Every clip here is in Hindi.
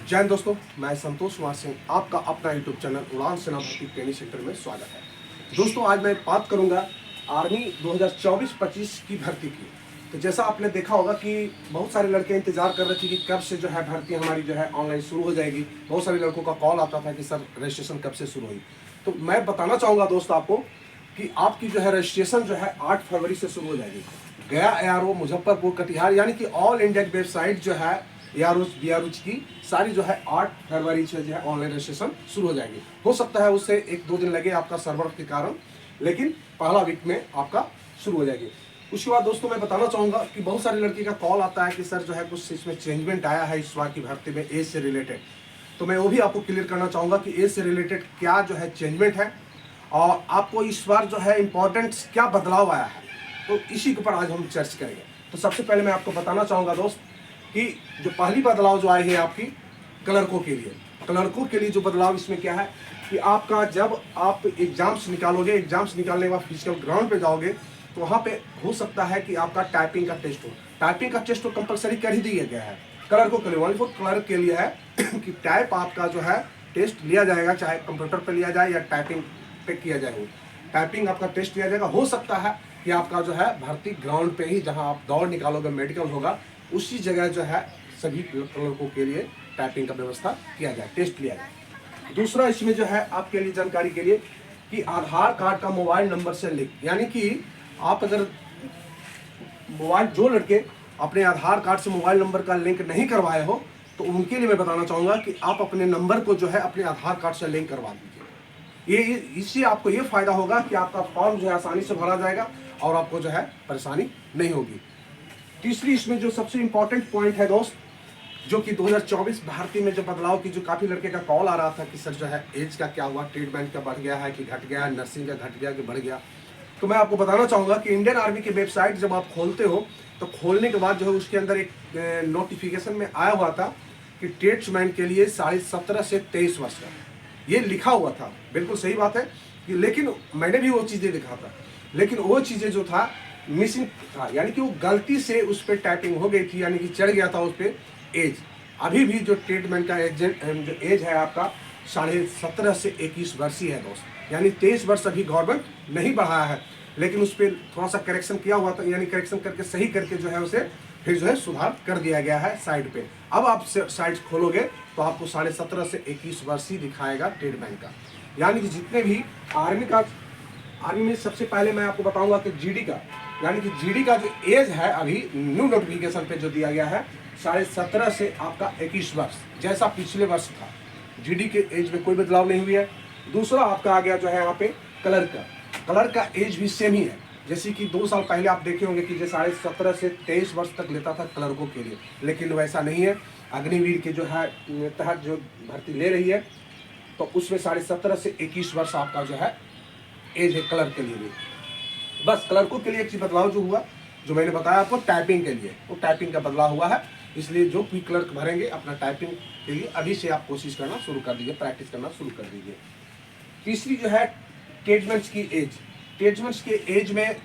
जय हिंद दोस्तों, मैं संतोष कुमार सिंह, आपका अपना यूट्यूब चैनल उड़ान सेना भर्ती ट्रेनिंग सेंटर में स्वागत है। दोस्तों, आज मैं बात करूंगा आर्मी 2024-25 की भर्ती की। तो जैसा आपने देखा होगा कि बहुत सारे लड़के इंतजार कर रहे थे कि कब से जो है भर्ती हमारी जो है ऑनलाइन शुरू हो जाएगी। बहुत सारे लड़कों का कॉल आता था कि सर रजिस्ट्रेशन कब से शुरू हुई। तो मैं बताना चाहूँगा दोस्त आपको कि आपकी जो है रजिस्ट्रेशन जो है 8 फरवरी से शुरू हो जाएगी। गया ARO, मुजफ्फरपुर, कटिहार, यानी कि ऑल इंडिया की वेबसाइट जो है ARO BRO की सारी जो है 8 फरवरी से जो है ऑनलाइन रजिस्ट्रेशन शुरू हो जाएगी। हो सकता है उससे 1-2 दिन लगे आपका सर्वर के कारण, लेकिन पहला वीक में आपका शुरू हो जाएगी। उसके बाद दोस्तों मैं बताना चाहूँगा कि बहुत सारे लड़की का कॉल आता है कि सर जो है कुछ इसमें चेंजमेंट आया है इस बार की भर्ती में एज से रिलेटेड। तो मैं वो भी आपको क्लियर करना चाहूँगा कि एज से रिलेटेड क्या जो है चेंजमेंट है और आपको इस बार जो है इम्पोर्टेंट क्या बदलाव आया है। तो इसी के ऊपर आज हम चर्चा करेंगे। तो सबसे पहले मैं आपको बताना चाहूँगा दोस्त कि जो पहली बदलाव जो आई है आपकी क्लर्कों के लिए जो बदलाव इसमें क्या है कि आपका जब आप एग्जाम्स निकालोगे, एग्जाम्स निकालने के बाद फिजिकल ग्राउंड पे जाओगे तो वहाँ पे हो सकता है कि आपका टाइपिंग का टेस्ट हो। टाइपिंग का टेस्ट तो कंपलसरी कर ही दिया गया है क्लर्कों के लिए, ओनली फॉर क्लर्क के लिए है कि टाइप आपका जो है टेस्ट लिया जाएगा, चाहे कंप्यूटर पर लिया जाए या टाइपिंग पे किया जाए। टाइपिंग आपका टेस्ट लिया जाएगा। हो सकता है कि आपका जो है भर्ती ग्राउंड पे ही जहाँ आप दौड़ निकालोगे, मेडिकल होगा, उसी जगह जो है सभी लड़कों के लिए टाइपिंग का व्यवस्था किया जाए, टेस्ट लिया जाए। दूसरा इसमें जो है आपके लिए जानकारी के लिए कि आधार कार्ड का मोबाइल नंबर से लिंक, यानी कि आप अगर मोबाइल जो लड़के अपने आधार कार्ड से मोबाइल नंबर का लिंक नहीं करवाए हो तो उनके लिए मैं बताना चाहूँगा कि आप अपने नंबर को जो है अपने आधार कार्ड से लिंक करवा दीजिए। ये इससे आपको ये फायदा होगा कि आपका फॉर्म जो है आसानी से भरा जाएगा और आपको जो है परेशानी नहीं होगी। तीसरी इसमें जो सबसे इम्पोर्टेंट पॉइंट है दोस्त, जो कि 2024 भर्ती में जो बदलाव की जो काफ़ी लड़के का कॉल आ रहा था कि सर जो है एज का क्या हुआ, ट्रीटमेंट का बढ़ गया है कि घट गया, नर्सिंग का घट गया कि बढ़ गया। तो मैं आपको बताना चाहूँगा कि इंडियन आर्मी की वेबसाइट जब आप खोलते हो तो खोलने के बाद जो है उसके अंदर एक नोटिफिकेशन में आया हुआ था कि ट्रेड्समैन के लिए 17.5 से 23 वर्ष का ये लिखा हुआ था। बिल्कुल सही बात है कि, लेकिन मैंने भी वो चीज़ें लिखा था, लेकिन वो चीज़ें जो था मिसिंग था, यानी कि वो गलती से उस पर टाइपिंग हो गई थी, यानी कि चढ़ गया था उस पर एज। अभी भी जो ट्रीटमेंट का जो एज है आपका 17.5 से 21 वर्षीय है दोस्त, यानी 23 वर्ष अभी गवर्नमेंट नहीं बढ़ाया है, लेकिन उस पर थोड़ा सा करेक्शन किया हुआ था, यानी करेक्शन करके सही करके जो है उसे फिर जो है सुधार कर दिया गया है साइड पे। अब आप साइड खोलोगे तो आपको 17.5 से 21 वर्ष ही दिखाएगा ट्रीटमेंट का। यानी कि जितने भी आर्मी में सबसे पहले मैं आपको बताऊंगा कि जीडी का, यानी कि जीडी का जो एज है अभी न्यू नोटिफिकेशन पे जो दिया गया है 17.5 से आपका 21 वर्ष, जैसा पिछले वर्ष था। जीडी के एज में कोई बदलाव नहीं हुई है। दूसरा आपका आ गया जो है यहाँ पे कलर का एज भी सेम ही है, जैसे कि 2 साल पहले आप देखे होंगे कि जो 17.5 से 23 वर्ष तक लेता था क्लर्कों के लिए, लेकिन वैसा नहीं है। अग्निवीर के जो है तहत जो भर्ती ले रही है तो उसमें 17.5 से 21 वर्ष आपका जो है एज है क्लर्क के लिए भी। बस क्लर्कों के लिए एक चीज बदलाव जो हुआ, जो मैंने बताया आपको टाइपिंग के लिए, वो टाइपिंग का बदलाव हुआ है। इसलिए जो भी क्लर्क भरेंगे अपना टाइपिंग के लिए अभी से आप कोशिश करना शुरू कर दीजिए, प्रैक्टिस करना शुरू कर दीजिए। तीसरी जो है ट्रेड्समैन्स की एज, ट्रेड्समैन्स के एज में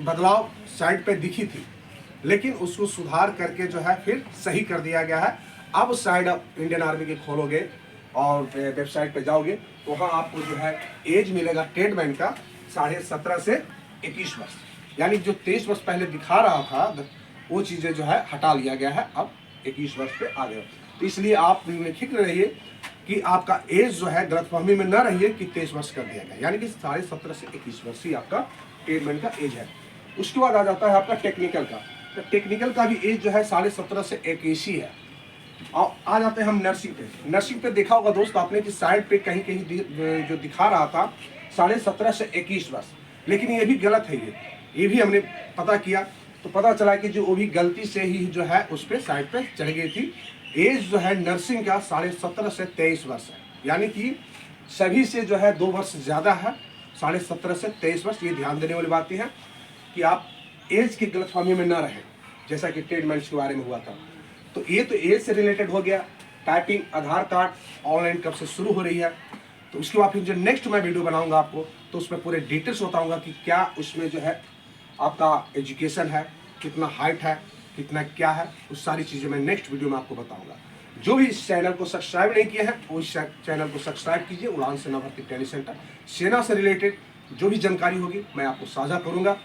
बदलाव साइड पे दिखी थी, लेकिन उसको सुधार करके जो है फिर सही कर दिया गया है। अब साइड आप इंडियन आर्मी के खोलोगे और वेबसाइट पे जाओगे तो वहाँ आपको जो है एज मिलेगा ट्रेडमैन का 17.5 से 21 वर्ष, यानी जो 23 वर्ष पहले दिखा रहा था वो चीज़ें जो है हटा लिया गया है, अब 21 वर्ष पे आ गया। तो इसलिए आप फिक्र रहिए कि आपका एज जो है गलतफहमी में न रहिए कि 23 वर्ष कर दिया गया, यानी कि 17.5 से 21 वर्ष ही आपका ट्रेडमैन का एज है। उसके बाद आ जाता है आपका टेक्निकल का, तो टेक्निकल का भी एज जो है 17.5 से 21 ही है। और आ जाते हैं हम नर्सिंग पे। नर्सिंग पे देखा होगा दोस्त आपने कि साइड पे कहीं कहीं जो दिखा रहा था 17.5 से 21 वर्ष, लेकिन ये भी गलत है। ये भी हमने पता किया तो पता चला कि जो वो भी गलती से ही जो है उस पर साइड पे चढ़ गई थी। एज जो है नर्सिंग का 17.5 से 23 वर्ष है, यानी कि सभी से जो है 2 वर्ष ज़्यादा है, 17.5 से 23 वर्ष। ये ध्यान देने वाली बातें हैं कि आप एज की गलतफहमी में न रहें, जैसा कि ट्रेडमैन्स के बारे में हुआ था। तो ये तो एज से रिलेटेड हो गया। टाइपिंग, आधार कार्ड ऑनलाइन कब से शुरू हो रही है, तो उसके बाद फिर जो नेक्स्ट मैं वीडियो बनाऊंगा आपको तो उसमें पूरे डिटेल्स बताऊंगा कि क्या उसमें जो है आपका एजुकेशन है, कितना हाइट है, कितना क्या है, उस सारी चीज़ें मैं नेक्स्ट वीडियो में आपको बताऊंगा। जो भी इस चैनल को सब्सक्राइब नहीं किए हैं वो इस चैनल को सब्सक्राइब कीजिए। उड़ान सेना भर्ती ट्रेनिंग सेंटर, सेना से रिलेटेड जो भी जानकारी होगी मैं आपको साझा करूंगा।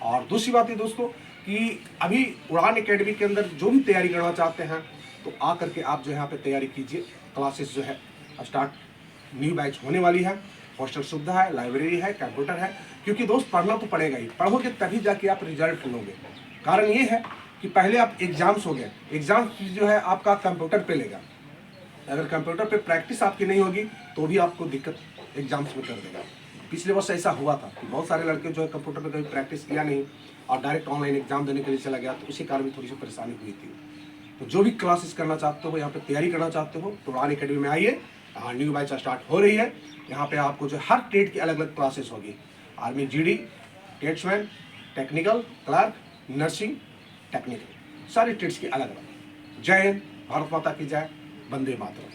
और दूसरी बात है दोस्तों कि अभी उड़ान एकेडमी के अंदर जो भी तैयारी करना चाहते हैं तो आ करके आप जो है यहाँ पे तैयारी कीजिए। क्लासेस जो है स्टार्ट, न्यू बैच होने वाली है, हॉस्टल सुविधा है, लाइब्रेरी है, कंप्यूटर है। क्योंकि दोस्त पढ़ना तो पड़ेगा ही, पढ़ोगे तभी जाके आप रिजल्ट लोगे। कारण ये है कि पहले आप एग्जाम्स हो गए, एग्जाम जो है आपका कंप्यूटर पे लेगा। अगर कंप्यूटर पे प्रैक्टिस आपकी नहीं होगी तो भी आपको दिक्कत एग्जाम्स में कर देगा। पिछले वर्ष ऐसा हुआ था कि बहुत सारे लड़के जो है कंप्यूटर पे कभी प्रैक्टिस किया नहीं और डायरेक्ट ऑनलाइन एग्जाम देने के लिए चला गया, तो उसी कारण भी थोड़ी सी परेशानी हुई थी। तो जो भी क्लासेस करना चाहते हो, यहाँ पे तैयारी करना चाहते हो तो उड़ान एकेडमी में आइए। न्यू बैच स्टार्ट हो रही है। यहाँ पे आपको जो हर ट्रेड की अलग अलग क्लासेस होगी। Army GD, tradesman, technical, clerk, nursing, technical, सारी ट्रेड्स की अलग अलग। जय हिंद, भारत माता की जय, वंदे मातरम।